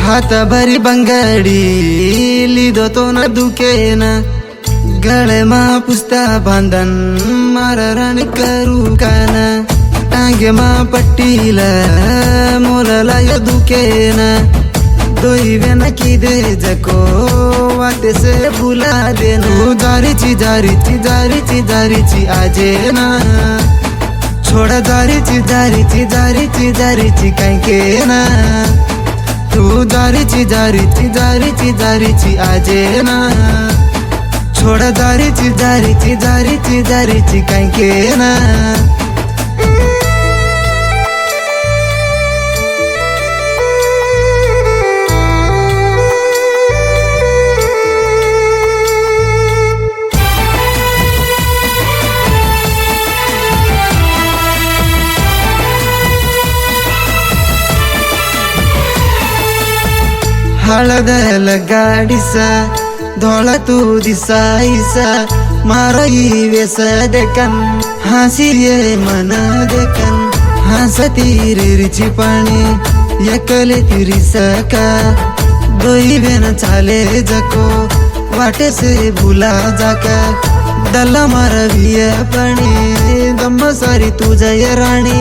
हात भरी बंगडी लिदो तो न दुखेन गळेमा पुस्ता बांधन मारण करू कान टांगेमा पट्टीला मोलला य दुखेन दोईवेन की दे जको वाटे से भुला देना जारीची जारीची जारीची जारीची आजे ना छोड़ा जारीची जारीची जारीची जारीची काय के ना तू जारीची जारीची जारीची जारीची आजे ना छोड़ा जारीची जारीची जारीची जारीची काय के ना हळदल गाडीसा धोळा तू दिसाईसा मारई वेस देखन हासी ये मन देखन हंसती रिची पाणी एकले तिरी सका दोई बेन चाले जको वाटे से भुला जाका दल्ला मारविय पाणी दम्म सारी तुझ्या राणी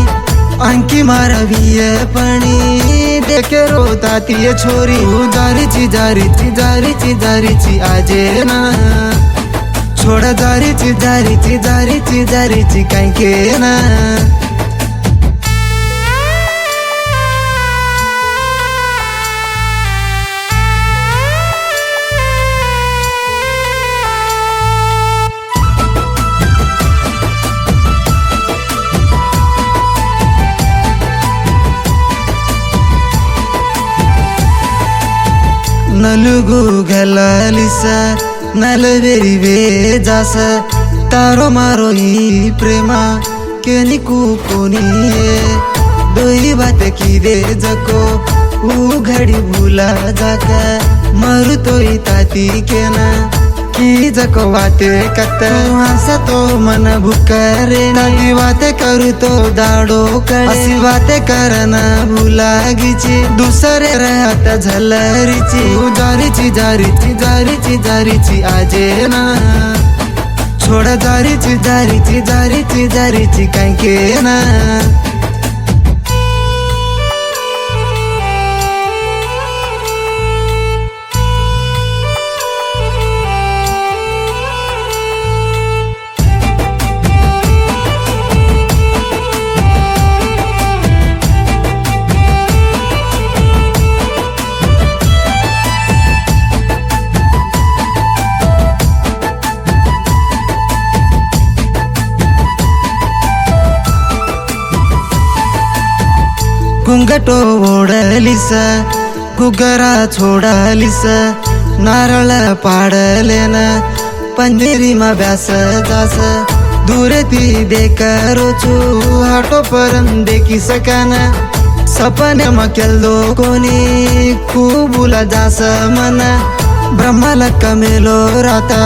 अंकी मारविय पाणी देखे रोताती ये छोरी जारीची जारीची जारीची जारीची आजे ना छोड़ा जारीची जारीची जारीची जारीची काय के ना नलुगु गलालिस नलवेरी वे जास तारो मारो ही प्रेमा केनिकू कोनी दोई बात की दे जको ऊ घड़ी भूला जाका मरु तोई ताती केना की जको वाते कत हंसा तो मन भुकरे नदी बाते करू तो दाडो कळे असी बाते करना भूला गीची दुसरे रहत झलरीची जारीची जारीची जारीची जारीची आजे ना छोड़ा जारीची जारीची जारीची जारीची काय के ना घुंगटो ओढलिस गुगरा छोडालिस नारळ पाडलेन पंजेरीमा ब्यास जास दूरेती देखरो छु हाटो परन देखी सकन सपने मकेल्दो कोनी खूबुला जास मन ब्रह्माला कमेलो राता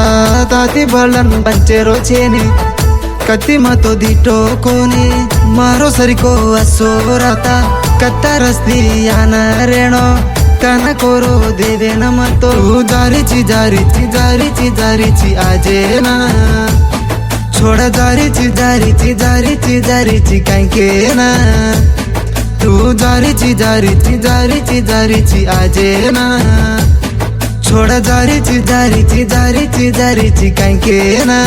ताती बळन पंचेरो छेनी कति मतो दिटो कोनी मारो सरिको असो राता कत्ता रस्ती याना रेणो काना कोरो देवे न मतो जारीची जारीची जारीची जारीची आजे ना छोड़ा जारीची जारीची जारीची जारीची काय के ना तू जारीची जारीची जारीची जारीची आजे ना छोड़ा जारीची जारीची जारीची जारीची काय के ना